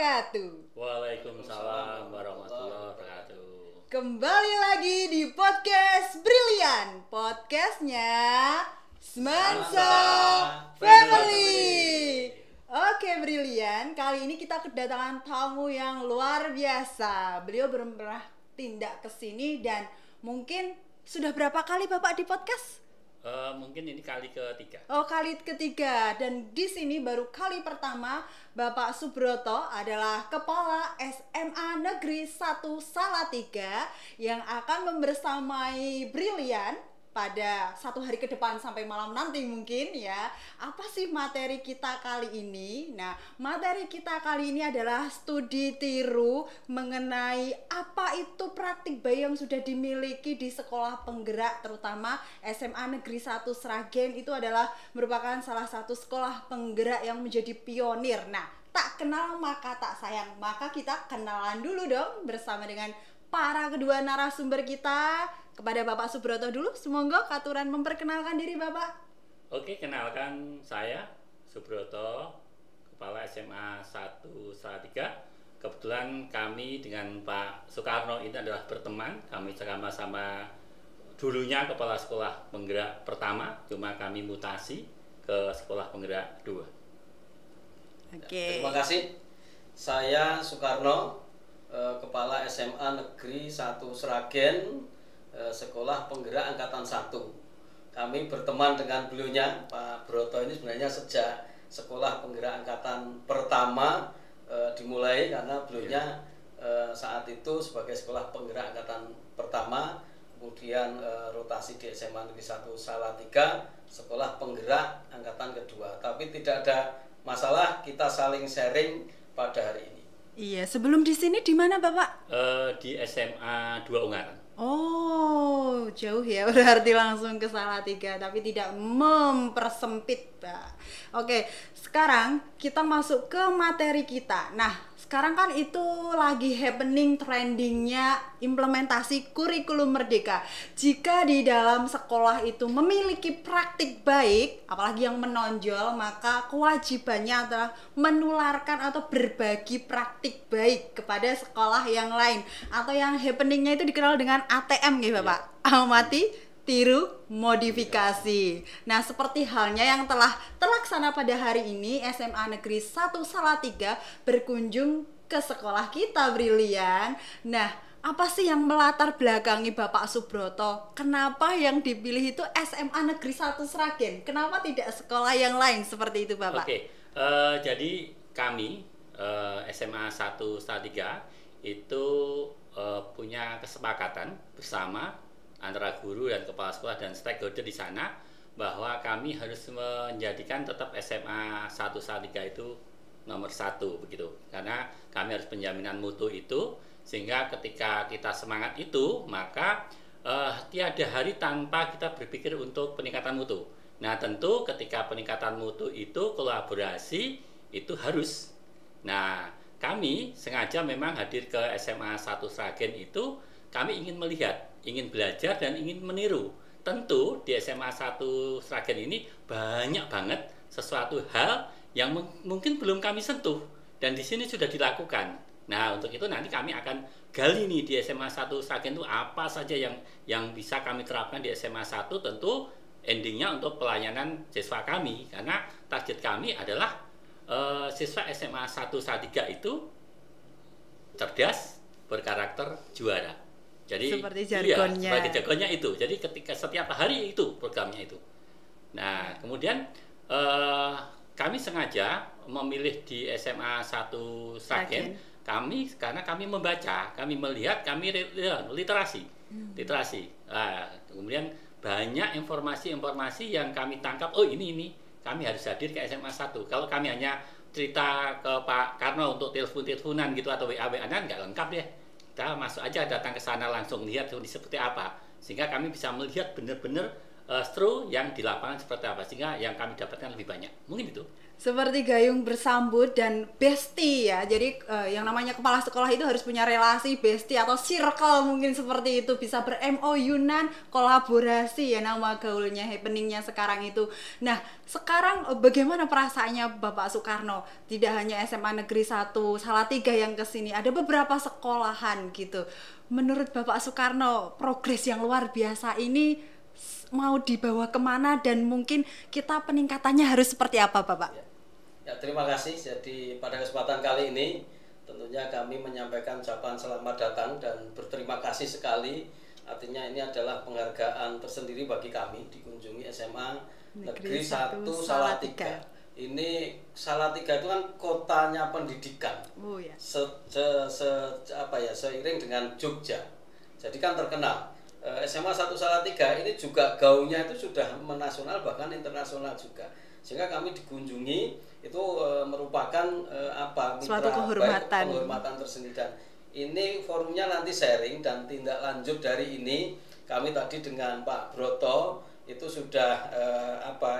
wabarakatuh. Waalaikumsalam warahmatullahi wabarakatuh. Kembali lagi di podcast Brilian, podcastnya Semansa Family. Oke Brilian, kali ini kita kedatangan tamu yang luar biasa. Beliau belum pernah tindak ke sini dan mungkin sudah berapa kali Bapak di podcast? Mungkin ini kali ketiga. Oh, kali ketiga. Dan di sini baru kali pertama Bapak Subroto adalah Kepala SMA Negeri 1 Salatiga yang akan membersamai Brilian pada satu hari ke depan sampai malam nanti mungkin ya. Apa sih materi kita kali ini? Nah, materi kita kali ini adalah studi tiru mengenai apa itu praktik bayi yang sudah dimiliki di sekolah penggerak, terutama SMA Negeri 1 Sragen itu adalah merupakan salah satu sekolah penggerak yang menjadi pionir. Nah, tak kenal maka tak sayang. Maka kita kenalan dulu dong bersama dengan para kedua narasumber kita. Kepada Bapak Subroto dulu, semoga katuran memperkenalkan diri Bapak. Oke, kenalkan saya Subroto, Kepala SMA 1 Salatiga. Kebetulan kami dengan Pak Soekarno ini adalah berteman. Kami sama-sama dulunya Kepala Sekolah Penggerak pertama, cuma kami mutasi ke Sekolah Penggerak 2. Oke. Terima kasih. Saya Soekarno, Kepala SMA Negeri 1 Sragen, Sekolah Penggerak Angkatan 1. Kami berteman dengan beliaunya, Pak Broto ini sebenarnya sejak Sekolah Penggerak Angkatan pertama dimulai karena beliaunya saat itu sebagai Sekolah Penggerak Angkatan pertama, kemudian rotasi di SMA Negeri 1 Salatiga, Sekolah Penggerak Angkatan kedua. Tapi tidak ada masalah, kita saling sharing pada hari ini. Iya, sebelum di sini di mana Bapak? Di SMA 2 Ungaran. Oh, jauh ya, berarti langsung ke Salatiga, tapi tidak mempersempit, Pak. Oke, sekarang kita masuk ke materi kita. Nah, sekarang kan itu lagi happening trendingnya implementasi kurikulum merdeka. Jika di dalam sekolah itu memiliki praktik baik, apalagi yang menonjol, maka kewajibannya adalah menularkan atau berbagi praktik baik kepada sekolah yang lain. Atau yang happeningnya itu dikenal dengan ATM ya Bapak, amati, tiru, modifikasi. Nah, seperti halnya yang telah terlaksana pada hari ini, SMA Negeri 1 Salatiga berkunjung ke sekolah kita Brilian. Nah, apa sih yang melatar belakangi Bapak Subroto? Kenapa yang dipilih itu SMA Negeri 1 Sragen? Kenapa tidak sekolah yang lain seperti itu Bapak? Oke, jadi kami SMA 1 Salatiga itu punya kesepakatan bersama antara guru dan kepala sekolah dan stakeholder di sana bahwa kami harus menjadikan tetap SMA 1 Salatiga itu nomor 1 begitu, karena kami harus penjaminan mutu itu, sehingga ketika kita semangat itu maka tiada hari tanpa kita berpikir untuk peningkatan mutu. Nah, tentu ketika peningkatan mutu itu kolaborasi itu harus. Nah, kami sengaja memang hadir ke SMA 1 Sragen itu, kami ingin melihat, ingin belajar dan ingin meniru. Tentu di SMA 1 Sragen ini banyak banget sesuatu hal yang mungkin belum kami sentuh dan di sini sudah dilakukan. Nah, untuk itu nanti kami akan gali nih di SMA 1 Sragen itu apa saja yang bisa kami terapkan di SMA 1, tentu endingnya untuk pelayanan siswa kami, karena target kami adalah siswa SMA 1 Salatiga itu cerdas, berkarakter, juara. Jadi seperti jargonnya. Iya, seperti jargonnya itu. Jadi ketika setiap hari itu programnya itu. Nah, kemudian kami sengaja memilih di SMA 1 Sragen karena kami membaca, kami melihat, kami literasi. Nah, kemudian banyak informasi-informasi yang kami tangkap. Oh, ini kami harus hadir ke SMA 1. Kalau kami hanya cerita ke Pak Karno untuk telepon-teleponan gitu atau WA-WA-an nggak lengkap deh. Kita masuk aja, datang ke sana langsung lihat seperti apa, sehingga kami bisa melihat benar-benar seru yang di lapangan seperti apa, sehingga yang kami dapatkan lebih banyak. Mungkin itu. Seperti gayung bersambut dan bestie ya. Jadi yang namanya kepala sekolah itu harus punya relasi bestie atau circle, mungkin seperti itu, bisa ber-MOU-nan, kolaborasi ya nama gaulnya, happeningnya sekarang itu. Nah, sekarang bagaimana perasaannya Bapak Soekarno? Tidak hanya SMA Negeri 1 Salatiga yang kesini, ada beberapa sekolahan gitu. Menurut Bapak Soekarno, progres yang luar biasa ini mau dibawa kemana dan mungkin kita peningkatannya harus seperti apa Bapak? Ya, terima kasih. Jadi pada kesempatan kali ini tentunya kami menyampaikan ucapan selamat datang dan berterima kasih sekali. Artinya ini adalah penghargaan tersendiri bagi kami dikunjungi SMA Negeri 1 Salatiga. Ini Salatiga itu kan kotanya pendidikan. Oh ya. Seiring dengan Jogja. Jadi kan terkenal. SMA 1 Salatiga ini juga gaungnya itu sudah menasional bahkan internasional juga. Sehingga kami dikunjungi itu merupakan suatu penghormatan tersendiri, dan ini forumnya nanti sharing dan tindak lanjut dari ini. Kami tadi dengan Pak Broto itu sudah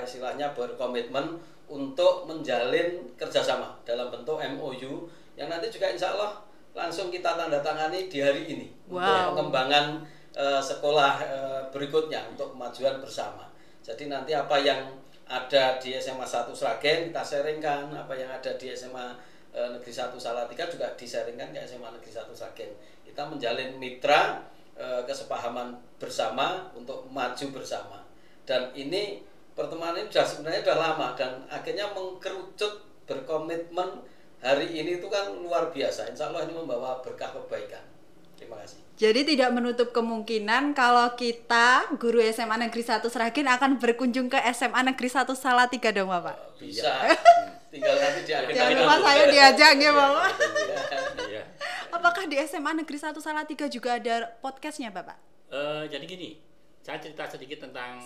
istilahnya berkomitmen untuk menjalin kerjasama dalam bentuk MOU yang nanti juga insya Allah langsung kita tanda tangani di hari ini. Untuk pengembangan sekolah berikutnya untuk kemajuan bersama. Jadi nanti apa yang ada di SMA 1 Sragen kita sharingkan, apa yang ada di SMA Negeri 1 Salatiga juga disaringkan ke SMA Negeri 1 Sragen. Kita menjalin mitra kesepahaman bersama untuk maju bersama. Dan ini pertemuan ini sebenarnya sudah lama dan akhirnya mengkerucut berkomitmen hari ini itu kan luar biasa. Insya Allah ini membawa berkah kebaikan. Terima kasih. Jadi tidak menutup kemungkinan kalau kita guru SMA Negeri 1 Sragen akan berkunjung ke SMA Negeri 1 Salatiga dong Bapak? Bisa. Tinggal nanti diajak. Jangan lupa saya diajak ya Bapak. Apakah di SMA Negeri 1 Salatiga juga ada podcastnya Bapak? Jadi gini, saya cerita sedikit tentang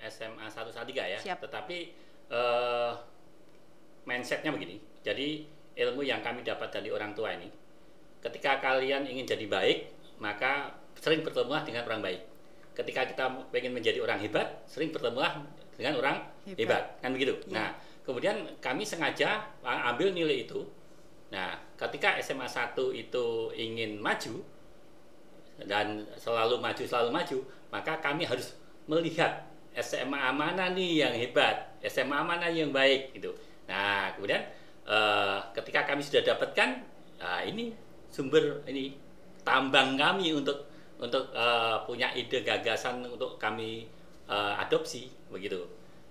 SMA 1 Salatiga ya. Tetapi mindsetnya begini. Jadi ilmu yang kami dapat dari orang tua ini, ketika kalian ingin jadi baik, maka sering bertemulah dengan orang baik. Ketika kita ingin menjadi orang hebat, sering bertemulah dengan orang hebat. Kan begitu. Ya. Nah, kemudian kami sengaja ambil nilai itu. Nah, ketika SMA 1 itu ingin maju dan selalu maju, maka kami harus melihat SMA mana nih yang hebat, SMA mana yang baik gitu. Nah, kemudian ketika kami sudah dapatkan, ini sumber ini tambang kami untuk punya ide gagasan untuk kami adopsi begitu.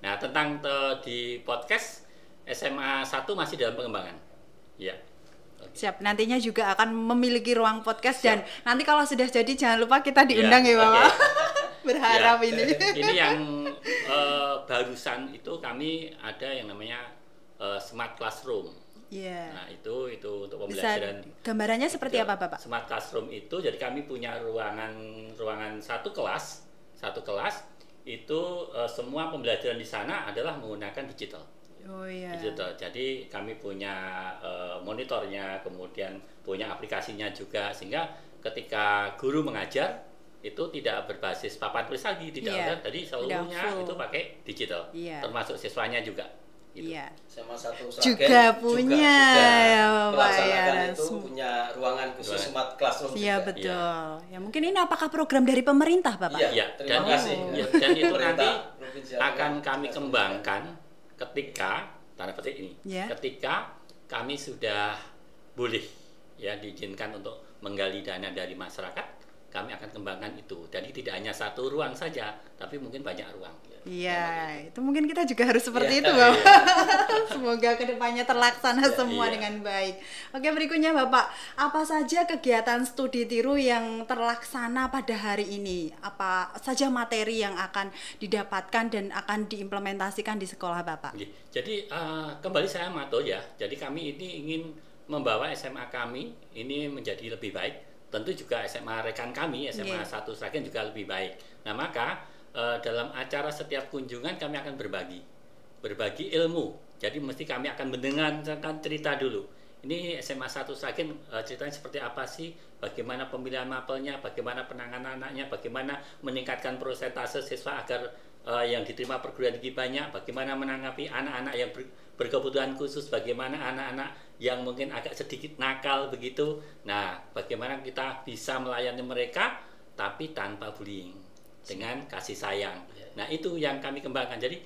Nah, tentang di podcast SMA 1 masih dalam pengembangan. Ya. Siap, nantinya juga akan memiliki ruang podcast. Siap. Dan nanti kalau sudah jadi jangan lupa kita diundang ya Bapak. Berharap ini. Ini yang barusan itu kami ada yang namanya Smart Classroom. Yeah. Nah, itu untuk pembelajaran. Bisa gambarannya seperti apa Bapak? Smart Classroom itu jadi kami punya ruangan satu kelas itu semua pembelajaran di sana adalah menggunakan digital. Oh iya. Digital. Jadi kami punya monitornya, kemudian punya aplikasinya juga, sehingga ketika guru mengajar itu tidak berbasis papan tulis lagi, tidak ada. Jadi seluruhnya itu pakai digital, termasuk siswanya juga. Gitu. Iya. SMA 1 Sragen juga punya melaksanakan itu punya ruangan khusus Smart Classroom. Iya betul. Ya mungkin ini apakah program dari pemerintah Bapak? Iya. Terima kasih. Dan itu nanti akan kami kembangkan ketika tanda petik ini. Ketika kami sudah boleh ya diizinkan untuk menggali dana dari masyarakat, kami akan kembangkan itu. Jadi tidak hanya satu ruang saja, tapi mungkin banyak ruang. Iya, itu mungkin kita juga harus seperti itu Bapak. Semoga kedepannya terlaksana semua dengan baik. Oke, berikutnya Bapak, apa saja kegiatan studi tiru yang terlaksana pada hari ini? Apa saja materi yang akan didapatkan dan akan diimplementasikan di sekolah Bapak? Jadi kembali saya Mato ya. Jadi kami ini ingin membawa SMA kami ini menjadi lebih baik. Tentu juga SMA rekan kami, SMA 1 Sragen juga lebih baik. Nah, maka dalam acara setiap kunjungan kami akan berbagi ilmu. Jadi mesti kami akan mendengarkan cerita dulu. Ini SMA 1 Sragen ceritanya seperti apa sih? Bagaimana pemilihan mapelnya, bagaimana penanganan anaknya, bagaimana meningkatkan persentase siswa agar yang diterima perguruan tinggi banyak, bagaimana menanggapi anak-anak yang berkebutuhan khusus, bagaimana anak-anak yang mungkin agak sedikit nakal begitu. Nah, bagaimana kita bisa melayani mereka tapi tanpa bullying, dengan kasih sayang. Nah, itu yang kami kembangkan. Jadi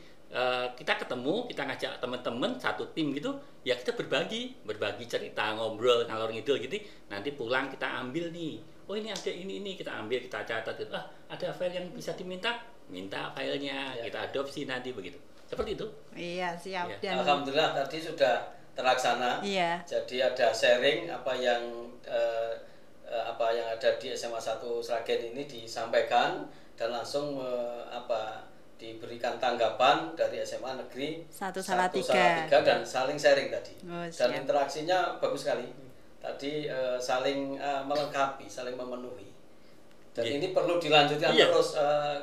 kita ketemu, kita ngajak teman-teman satu tim gitu, ya kita berbagi cerita, ngobrol ngalor ngidul gitu. Nanti pulang kita ambil nih, oh ini ada ini kita ambil, kita catat gitu. Ada file yang bisa minta filenya, kita adopsi nanti begitu. Seperti itu. Iya, siap. Ya. Dan Alhamdulillah tadi sudah terlaksana. Iya. Jadi ada sharing apa yang ada di SMA 1 Sragen ini disampaikan dan langsung diberikan tanggapan dari SMA Negeri 1 Salatiga dan saling sharing tadi. Oh, dan siap. interaksinya bagus sekali. Tadi saling melengkapi, saling memenuhi. Dan ini perlu dilanjutkan terus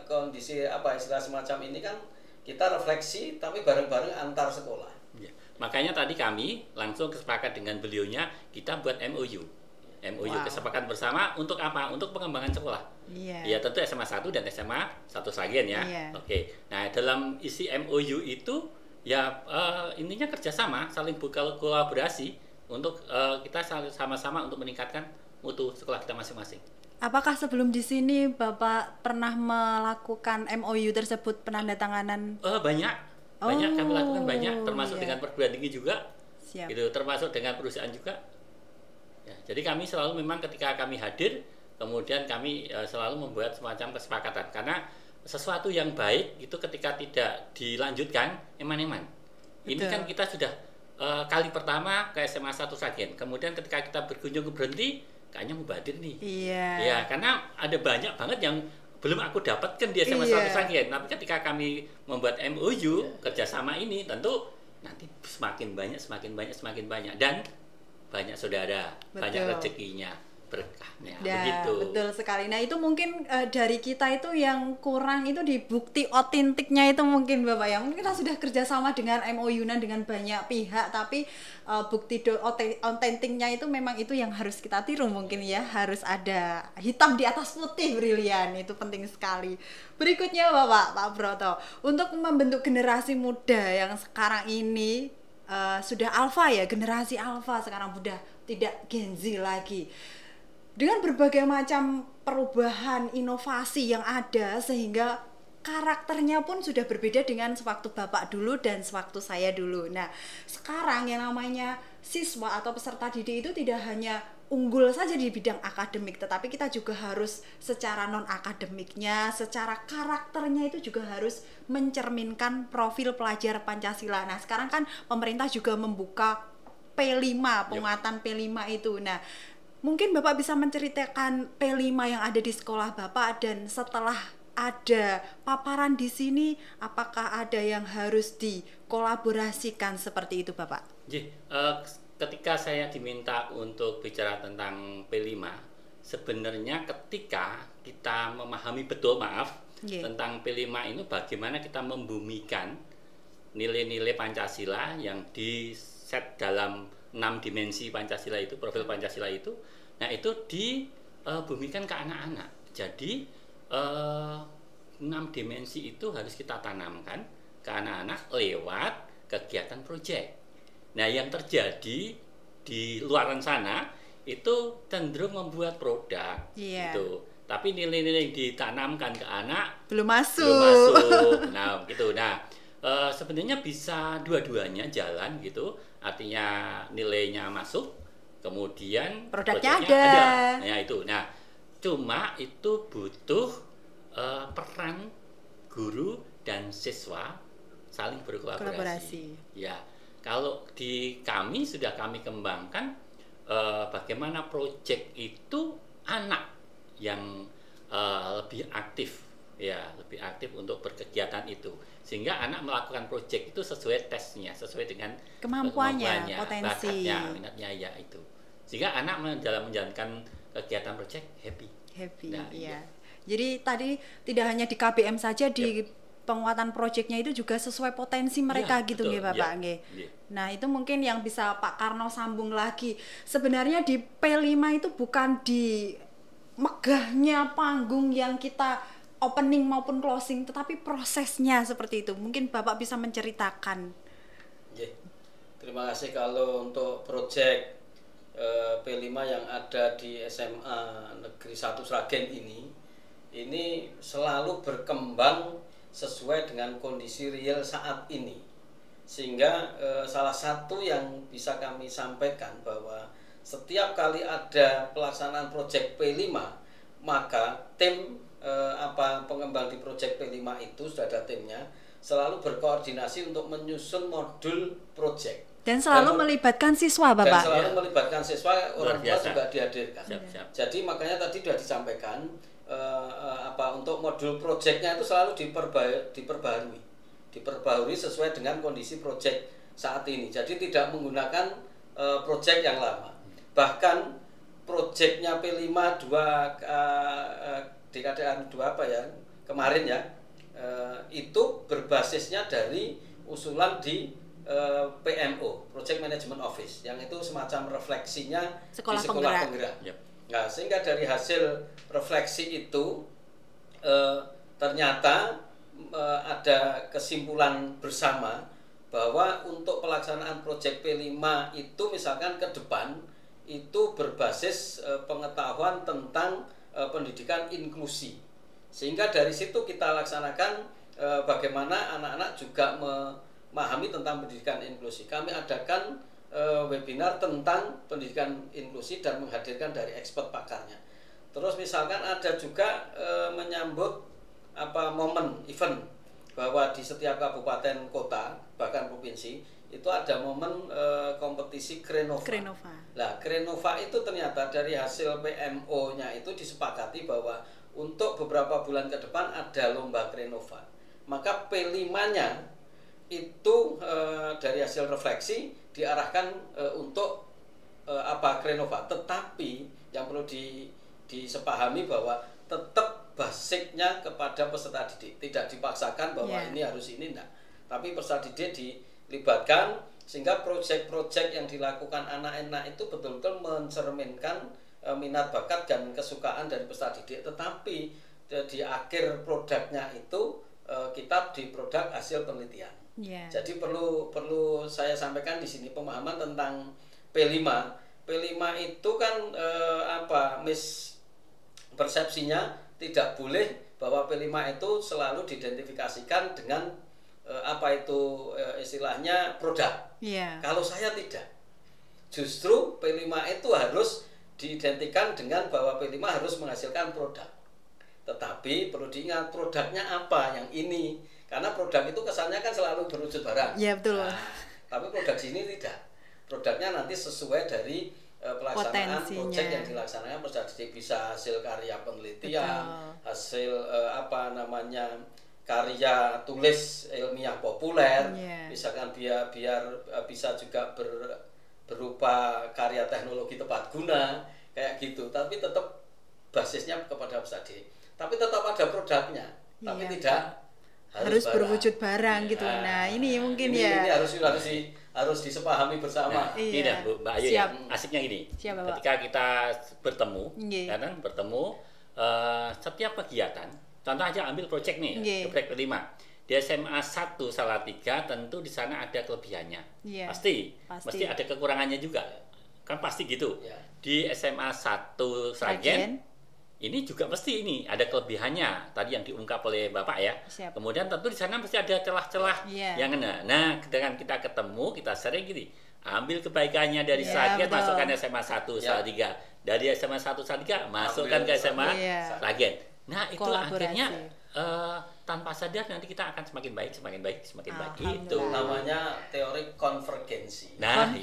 kondisi istilah semacam ini kan kita refleksi tapi bareng-bareng antar sekolah. Ya. Makanya tadi kami langsung kesepakat dengan beliaunya, kita buat MOU. Wow. Kesepakatan bersama untuk apa? Untuk pengembangan sekolah. Iya. Ya tentu SMA 1 dan SMA 1 Sragen ya. Iya. Oke. Nah, dalam isi MOU itu ya intinya kerjasama, saling berkolaborasi untuk kita sama-sama untuk meningkatkan mutu sekolah kita masing-masing. Apakah sebelum di sini Bapak pernah melakukan MOU tersebut, penandatanganan? Banyak kami lakukan banyak, termasuk iya. dengan perguruan tinggi juga. Siap. Gitu, termasuk dengan perusahaan juga. Ya, jadi kami selalu memang ketika kami hadir, kemudian kami selalu membuat semacam kesepakatan, karena sesuatu yang baik itu ketika tidak dilanjutkan eman-eman. Ini kan kita sudah kali pertama ke SMA 1 Sragen, kemudian ketika kita berkunjung ke berhenti, kayaknya mubadir nih. Iya. Ya, karena ada banyak banget yang belum aku dapatkan di SMA 1 Sragen. Tapi ketika kami membuat MOU kerjasama ini, tentu nanti semakin banyak dan banyak saudara, banyak rezekinya, berkahnya, begitu. Betul sekali. Nah, itu mungkin dari kita itu yang kurang itu di bukti otentiknya itu mungkin Bapak ya. Mungkin kita sudah kerjasama dengan MOU-nan dengan banyak pihak, tapi bukti otentiknya itu memang itu yang harus kita tiru mungkin ya. Harus ada hitam di atas putih, brilian. Itu penting sekali. Berikutnya Pak Broto, untuk membentuk generasi muda yang sekarang ini sudah alfa ya, generasi alfa sekarang udah tidak Gen Z lagi. Dengan berbagai macam perubahan inovasi yang ada sehingga karakternya pun sudah berbeda dengan sewaktu Bapak dulu dan sewaktu saya dulu. Nah, sekarang yang namanya siswa atau peserta didik itu tidak hanya unggul saja di bidang akademik, tetapi kita juga harus secara non-akademiknya, secara karakternya itu juga harus mencerminkan profil pelajar Pancasila. Nah, sekarang kan pemerintah juga membuka P5, penguatan P5 itu. Nah, mungkin Bapak bisa menceritakan P5 yang ada di sekolah Bapak, dan setelah ada paparan di sini, apakah ada yang harus dikolaborasikan seperti itu Bapak? Ketika saya diminta untuk bicara tentang P5, sebenarnya ketika kita memahami betul tentang P5 itu, bagaimana kita membumikan nilai-nilai Pancasila yang diset dalam 6 dimensi Pancasila itu, profil Pancasila itu. Nah, itu dibumikan ke anak-anak. Jadi 6 dimensi itu harus kita tanamkan ke anak-anak lewat kegiatan proyek. Nah, yang terjadi di luaran sana itu cenderung membuat produk, gitu. Tapi nilai-nilai yang ditanamkan ke anak belum masuk. Nah, gitu. Nah, sebenarnya bisa dua-duanya jalan, gitu. Artinya nilainya masuk, kemudian produknya ada. Nah, itu. Nah, cuma itu butuh peran guru dan siswa saling berkolaborasi. Ya. Kalau di kami sudah kami kembangkan bagaimana proyek itu anak yang lebih aktif, ya, lebih aktif untuk berkegiatan itu, sehingga anak melakukan proyek itu sesuai tesnya, sesuai dengan kemampuannya, potensi, bakatnya, minatnya, ya itu, sehingga anak dalam menjalankan kegiatan proyek happy. Nah, iya. Jadi tadi tidak hanya di KBM saja, di penguatan proyeknya itu juga sesuai potensi mereka, gitu nggih Bapak nggih. Nah, itu mungkin yang bisa Pak Karno sambung lagi. Sebenarnya di P5 itu bukan di megahnya panggung yang kita opening maupun closing, tetapi prosesnya seperti itu. Mungkin Bapak bisa menceritakan. Terima kasih. Kalau untuk proyek P5 yang ada di SMA Negeri 1 Sragen ini selalu berkembang sesuai dengan kondisi real saat ini. Sehingga salah satu yang bisa kami sampaikan bahwa setiap kali ada pelaksanaan proyek P5, maka tim pengembang di proyek P5 itu sudah ada timnya, selalu berkoordinasi untuk menyusun modul proyek. Dan selalu melibatkan siswa, Bapak. Dan selalu melibatkan siswa, orang tua juga dihadirkan. Siap. Jadi makanya tadi sudah disampaikan untuk modul proyeknya itu selalu diperbaharui sesuai dengan kondisi proyek saat ini. Jadi tidak menggunakan proyek yang lama. Bahkan proyeknya P5 dekade 2 kemarin itu berbasisnya dari usulan di PMO, Project Management Office, yang itu semacam refleksinya sekolah di sekolah penggerak. Yep. Nah, sehingga dari hasil refleksi itu ternyata ada kesimpulan bersama bahwa untuk pelaksanaan proyek P5 itu misalkan ke depan itu berbasis pengetahuan tentang pendidikan inklusi, sehingga dari situ kita laksanakan bagaimana anak-anak juga memahami tentang pendidikan inklusi. Kami adakan webinar tentang pendidikan inklusi dan menghadirkan dari expert pakarnya. Terus misalkan ada juga menyambut momen event bahwa di setiap kabupaten kota bahkan provinsi itu ada momen kompetisi Krenova. Nah, Krenova itu ternyata dari hasil PMO-nya itu disepakati bahwa untuk beberapa bulan ke depan ada lomba Krenova. Maka P5-nya itu dari hasil refleksi diarahkan untuk Krenova. Tetapi yang perlu disepahami bahwa tetap basicnya kepada peserta didik, tidak dipaksakan bahwa ini harus ini, enggak. Tapi peserta didik dilibatkan sehingga proyek-proyek yang dilakukan anak-anak itu betul-betul mencerminkan minat bakat dan kesukaan dari peserta didik. Tetapi di akhir produknya itu kita di produk hasil penelitian. Jadi perlu saya sampaikan di sini pemahaman tentang P5. P5 itu kan persepsinya tidak boleh bahwa P5 itu selalu diidentifikasikan dengan istilahnya produk. Kalau saya tidak. Justru P5 itu harus diidentikan dengan bahwa P5 harus menghasilkan produk. Tetapi perlu diingat produknya apa yang ini. Karena produk itu kesannya kan selalu berwujud barang. Iya, betul. Tapi produk sini tidak. Produknya nanti sesuai dari pelaksanaan proyek yang dilaksanakan peserta didik, bisa hasil karya penelitian, hasil karya tulis ilmiah populer, misalkan biar bisa juga berupa karya teknologi tepat guna kayak gitu. Tapi tetap basisnya kepada peserta didik. Tapi tetap ada produknya, tapi tidak harus berwujud barang gitu. Nah, ini mungkin ini harus disepahami bersama. Iya, Mbak Ayu ya. Asiknya ini. Ketika kita bertemu, setiap kegiatan, contoh aja ambil proyek nih, proyek P5. Di SMA 1 Salatiga tentu di sana ada kelebihannya. Pasti ada kekurangannya juga. Kan pasti gitu. Di SMA 1 Sragen ini juga mesti ada kelebihannya tadi yang diungkap oleh Bapak ya. Kemudian tentu di sana mesti ada celah-celah yang kena. Nah, dengan kita ketemu, kita sering gini, ambil kebaikannya dari Sragen, masukkan SMA 1 Salatiga. Dari SMA 1 Salatiga masukkan ke SMA Sragen. Nah, itu akhirnya tanpa sadar nanti kita akan semakin baik. Itu namanya teori konvergensi. Nah,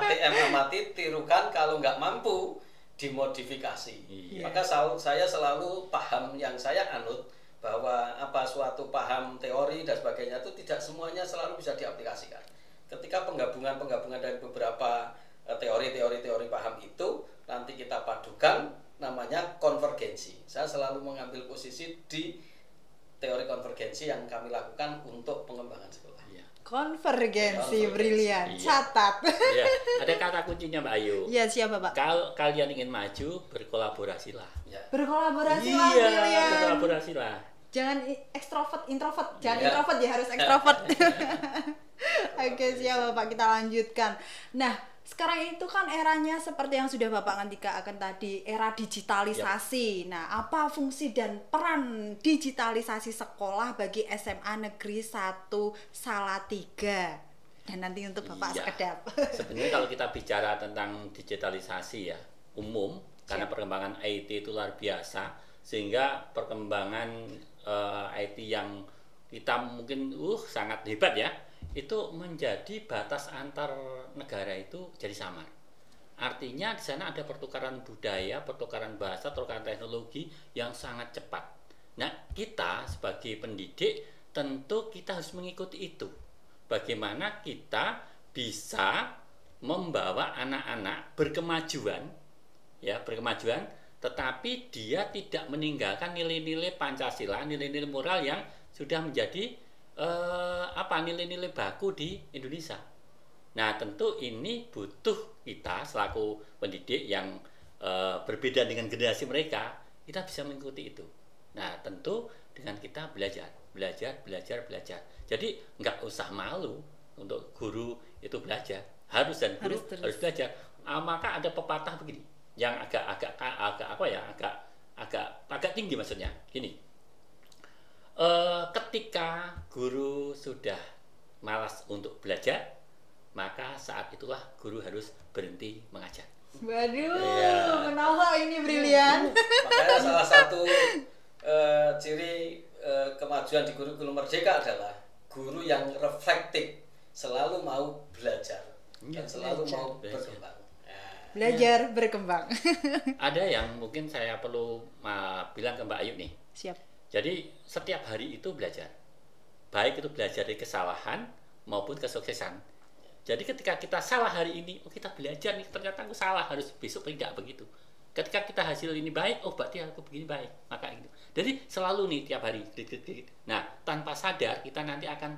ATM amati, tirukan, kalau nggak mampu dimodifikasi. Maka saya selalu paham yang saya anut bahwa suatu paham teori dan sebagainya itu tidak semuanya selalu bisa diaplikasikan. Ketika penggabungan dari beberapa teori paham itu nanti kita padukan, namanya konvergensi. Saya selalu mengambil posisi di teori konvergensi yang kami lakukan untuk pengembangan sekolah. Iya. Konvergensi, Konvergensi. brilian. Iya. Catat. Iya, ada kata kuncinya Mbak Ayu. Iya, siapa, Pak? Kalau kalian ingin maju, berkolaborasilah. Ya. Berkolaborasi lah, Iya, brilian. berkolaborasilah. Jangan ekstrovert, introvert. Jangan Iya. introvert ya, harus ekstrovert. Oke, siap Bapak, kita lanjutkan. Nah, sekarang itu kan eranya seperti yang sudah Bapak akan tadi, era digitalisasi. Nah, apa fungsi dan peran digitalisasi sekolah bagi SMA Negeri 1 Salatiga? Dan nanti untuk Bapak Iya. sekedap. Sebenarnya kalau kita bicara tentang digitalisasi ya, umum, karena perkembangan IT itu luar biasa, sehingga perkembangan IT yang kita mungkin sangat hebat ya, itu menjadi batas antar negara itu jadi samar. Artinya di sana ada pertukaran budaya, pertukaran bahasa, pertukaran teknologi yang sangat cepat. Nah, kita sebagai pendidik tentu kita harus mengikuti itu. Bagaimana kita bisa membawa anak-anak berkemajuan, ya berkemajuan, tetapi dia tidak meninggalkan nilai-nilai Pancasila, nilai-nilai moral yang sudah menjadi nilai-nilai baku di Indonesia. Nah, tentu ini butuh kita selaku pendidik yang berbeda dengan generasi mereka, kita bisa mengikuti itu. Nah, tentu dengan kita belajar. Jadi nggak usah malu untuk guru itu belajar, harus belajar. Maka ada pepatah begini, yang agak tinggi maksudnya. Gini, ketika guru sudah malas untuk belajar, maka saat itulah guru harus berhenti mengajar. Waduh, Iya. menawa ini brilian. Makanya salah satu ciri kemajuan di kurikulum merdeka adalah guru yang reflektif, selalu mau belajar dan selalu Belajar. mau berkembang. Nah, Belajar berkembang. Ada yang mungkin saya perlu bilang ke Mbak Ayu nih. Siap. Jadi setiap hari itu belajar, baik itu belajar dari kesalahan maupun kesuksesan. Jadi ketika kita salah hari ini, kita belajar nih, ternyata aku salah, harus besok tidak begitu. Ketika kita hasil ini baik, berarti aku begini baik, maka gitu. Jadi selalu nih tiap hari. Nah, tanpa sadar kita nanti akan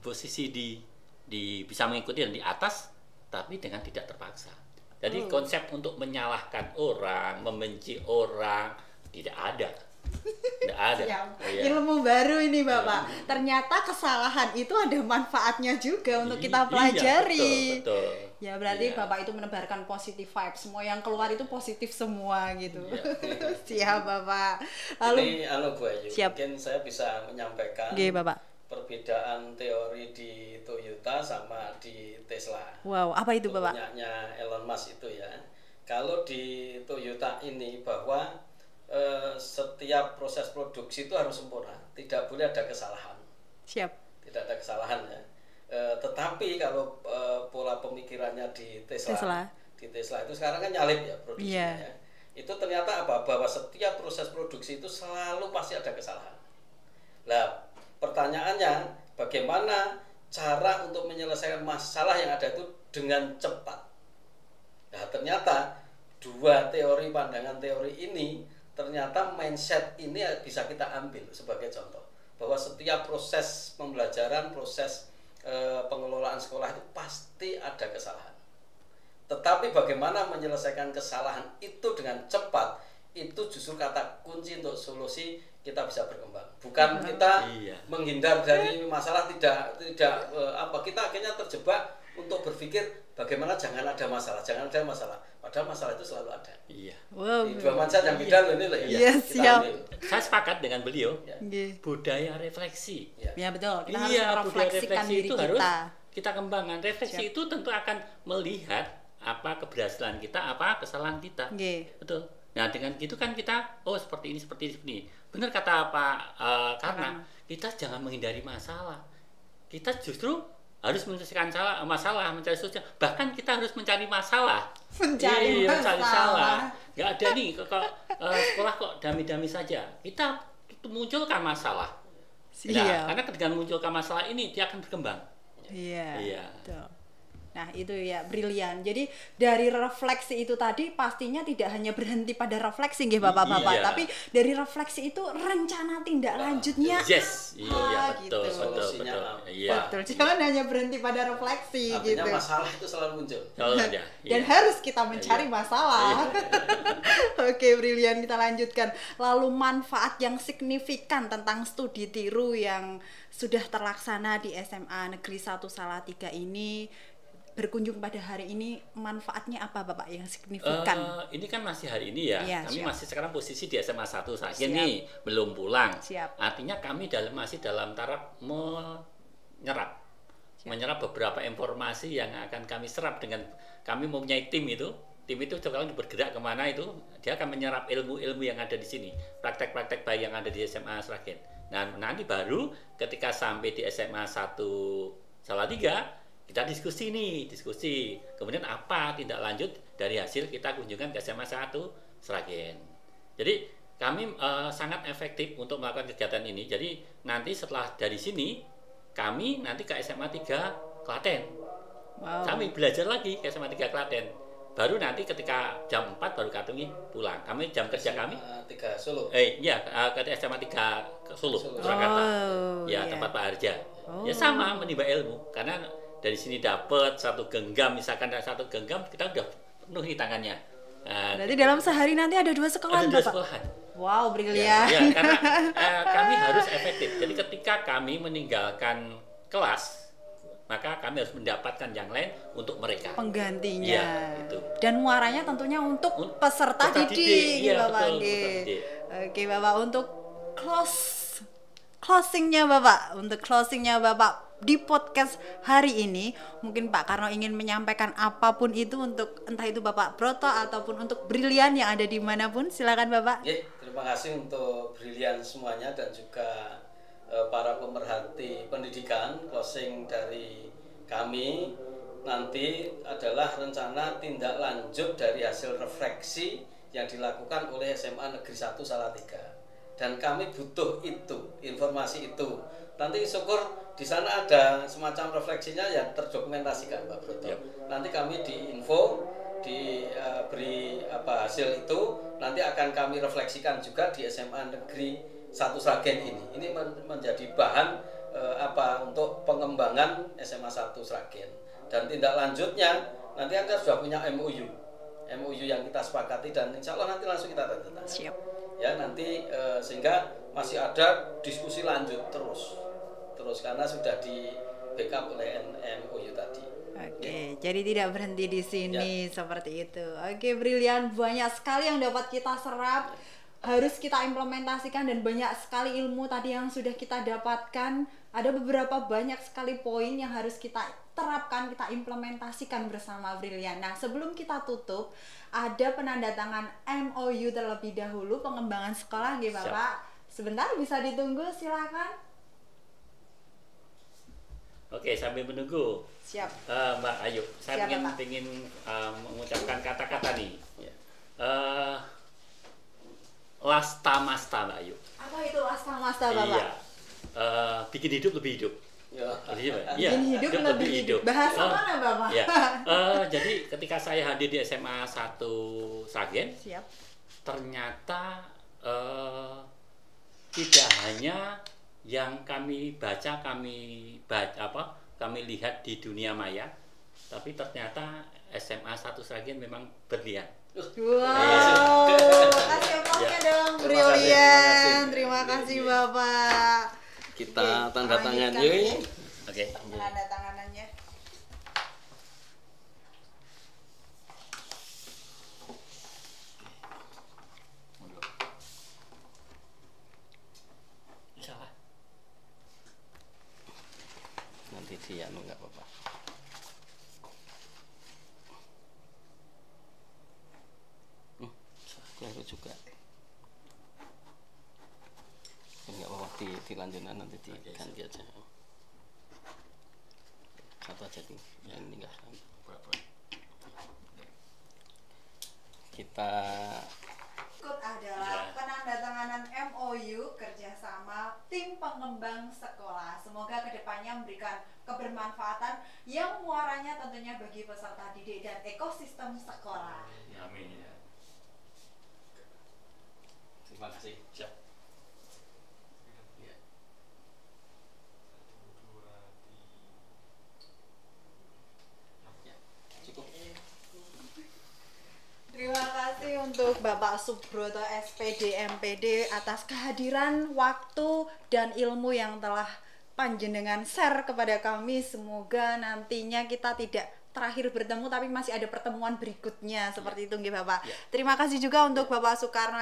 posisi di bisa mengikuti dan di atas, tapi dengan tidak terpaksa. Jadi konsep untuk menyalahkan orang, membenci orang tidak ada. Tidak ada. Siap. Iya. Ilmu baru ini Bapak. Ternyata kesalahan itu ada manfaatnya juga untuk kita Iya, pelajari. betul. Ya berarti Iya. Bapak itu menebarkan positive vibes. Semua yang keluar itu positif semua gitu. Iya. Siap Bapak. Lalu ini Bu Ayu, Siap. mungkin saya bisa menyampaikan Oke, Bapak. perbedaan teori di Toyota sama di Tesla. Wow, apa itu Bapak? Punyanya Elon Musk itu ya. Kalau di Toyota ini bahwa setiap proses produksi itu harus sempurna, tidak boleh ada kesalahan. Siap. Tidak ada kesalahan ya. Tetapi kalau pola pemikirannya di Tesla itu sekarang kan nyalip ya produksinya Iya. ya. Itu ternyata apa? Bahwa setiap proses produksi itu selalu pasti ada kesalahan. Nah, pertanyaannya bagaimana cara untuk menyelesaikan masalah yang ada itu dengan cepat. Nah, ternyata dua pandangan teori ini, ternyata mindset ini bisa kita ambil sebagai contoh. Bahwa setiap proses pembelajaran, proses pengelolaan sekolah itu pasti ada kesalahan. Tetapi bagaimana menyelesaikan kesalahan itu dengan cepat, itu justru kata kunci untuk solusi kita bisa berkembang. Bukan kita Iya. menghindar dari masalah, tidak kita akhirnya terjebak untuk berpikir bagaimana jangan ada masalah. Padahal masalah itu selalu ada. Iya. Wow. Di dua mindset yang beda loh ini loh ya. Iya, Kita siap. ambil. Saya sepakat dengan beliau. Ya. Oke. Budaya refleksi. Ya betul. Kita Iya, harus budaya merefleksikan refleksi diri itu kita. harus kita kembangkan. Refleksi itu tentu akan melihat apa keberhasilan kita, apa kesalahan kita. Oke. Betul. Nah, dengan gitu kan kita seperti ini. Benar kata Pak karena kita jangan menghindari masalah. Kita justru harus menyelesaikan masalah, mencari solusi. Bahkan kita harus mencari masalah. Mencari Mencari masalah. Nggak ada nih kok sekolah kok dami-dami saja. Kita munculkan masalah. Nah, Iya. karena dengan munculkan masalah ini dia akan berkembang. Iya. Iya. Betul. Nah, itu ya brilian. Jadi dari refleksi itu tadi pastinya tidak hanya berhenti pada refleksi nggih Bapak-bapak, Iya. tapi dari refleksi itu rencana tindak lanjutnya. Yes, iya gitu. betul, betul, Solusinya betul. apa? Iya. Betul, jangan hanya berhenti pada refleksi Artinya gitu. masalah itu selalu muncul. Kalau ada. Dan Iya. harus kita mencari Iya. masalah. Oke, brilian, kita lanjutkan. Lalu manfaat yang signifikan tentang studi tiru yang sudah terlaksana di SMA Negeri 1 Salatiga ini, berkunjung pada hari ini, manfaatnya apa Bapak yang signifikan? Ini kan masih hari ini ya. Iya, Kami siap. masih sekarang posisi di SMA 1 saja Siap. nih, belum pulang. Siap. Artinya kami masih dalam taraf menyerap. Siap. Menyerap beberapa informasi yang akan kami serap dengan kami mempunyai tim itu. Tim itu sekarang bergerak kemana itu, dia akan menyerap ilmu-ilmu yang ada di sini, praktek-praktek baik yang ada di SMA Sragen. Nah, nanti baru ketika sampai di SMA 1 Salatiga, kita diskusi. Kemudian apa tindak lanjut dari hasil kita kunjungan ke SMA 1 Sragen. Jadi kami sangat efektif untuk melakukan kegiatan ini. Jadi nanti setelah dari sini, kami nanti ke SMA 3 Klaten. Wow. Kami belajar lagi ke SMA 3 Klaten. Baru nanti ketika jam 4 baru kami pulang. Kami jam kerja kami 3 Solo. iya ke SMA 3 ke Solo, Surakarta. Oh, Ya, iya. tempat Pak Harja. Oh. Ya sama menimba ilmu karena dari sini dapat satu genggam, misalkan ada satu genggam kita udah penuh nih tangannya. Nah, Berarti dalam sehari nanti ada 2 ada sekolahan 2 Bapak? sekolahan. Wow, Ya, brilian. ya, karena kami harus efektif. Jadi ketika kami meninggalkan kelas, maka kami harus mendapatkan yang lain untuk mereka. Penggantinya. Iya, itu. Dan muaranya tentunya untuk Untuk peserta peserta didik, didik, iya, Bapak. betul, Oke. peserta didik. Oke, Bapak, untuk closingnya Bapak di podcast hari ini, mungkin Pak Karno ingin menyampaikan apapun itu untuk entah itu Bapak Broto ataupun untuk brilian yang ada dimanapun, silakan Bapak. Ya, terima kasih untuk brilian semuanya dan juga para pemerhati pendidikan. Closing dari kami nanti adalah rencana tindak lanjut dari hasil refleksi yang dilakukan oleh SMA Negeri 1 Salatiga. Dan kami butuh itu, informasi itu. Nanti syukur di sana ada semacam refleksinya yang terdokumentasikan, Pak Broto. Yap. Nanti kami diinfo, diberi hasil itu, nanti akan kami refleksikan juga di SMA Negeri 1 Sragen ini. Ini menjadi bahan untuk pengembangan SMA 1 Sragen. Dan tindak lanjutnya nanti Anda sudah punya MOU yang kita sepakati dan insya Allah nanti langsung kita tanda tangan. Siap. Ya nanti sehingga masih ada diskusi lanjut terus karena sudah di backup oleh MOU tadi. Oke, jadi tidak berhenti di sini seperti itu. Oke, brilian, banyak sekali yang dapat kita serap, harus kita implementasikan dan banyak sekali ilmu tadi yang sudah kita dapatkan. Ada beberapa banyak sekali poin yang harus kita terapkan, kita implementasikan bersama brilian. Nah, sebelum kita tutup, ada penandatangan MOU terlebih dahulu pengembangan sekolah nggih Bapak. Sebentar bisa ditunggu, silakan. Oke, sambil menunggu. Siap. Mbak Ayu, saya Siap, Pak. ingin mengucapkan kata-kata nih. Ya. Lasta masta, Mbak Ayu. Apa itu asta-masta Bapak? Iya. Bikin hidup lebih hidup. Ya. Bikin hidup lebih hidup. Bahasa mana Bapak? Ya. Jadi ketika saya hadir di SMA 1 Sragen, Siap. ternyata tidak hanya yang kami baca, kami lihat di dunia maya, tapi ternyata SMA 1 Sragen memang berlian. Wow, kasih aplausnya dong, Terima kasih, brilian. Terima terima kasih kasih. Bapak. Kita Oke, tanda tangan lanjutkan yuk. ini. Oke. Tanda tanganannya. Salah. Nanti dia nggak apa-apa. Keliru juga. Enggak apa-apa dilanjutkan nanti diganti aja. Satu aja nih, yang ini enggak. Kita Berikut adalah penandatanganan MOU kerjasama tim pengembang sekolah. Semoga kedepannya memberikan kebermanfaatan yang muaranya tentunya bagi peserta didik dan ekosistem sekolah. Amin ya. Terima kasih. Siap. Ya. Ya, cukup. Terima kasih untuk Bapak Subroto SPD MPD atas kehadiran waktu dan ilmu yang telah panjenengan share kepada kami. Semoga nantinya kita tidak terakhir bertemu tapi masih ada pertemuan berikutnya seperti itu nggih Bapak. Terima kasih juga untuk Bapak Soekarno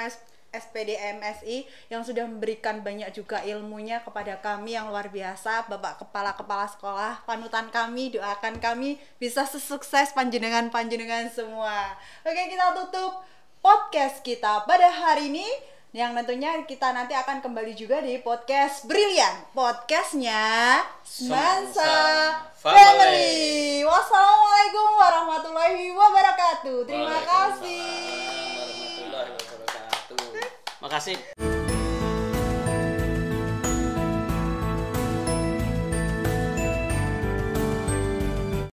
SPD MSI yang sudah memberikan banyak juga ilmunya kepada kami yang luar biasa. Bapak kepala sekolah, panutan kami, doakan kami bisa sesukses panjenengan semua. Oke, kita tutup podcast kita pada hari ini yang tentunya kita nanti akan kembali juga di podcast Brilian, podcastnya Semansa Family. Wassalamualaikum warahmatullahi wabarakatuh. Terima kasih. Warahmatullahi wabarakatuh. Makasih.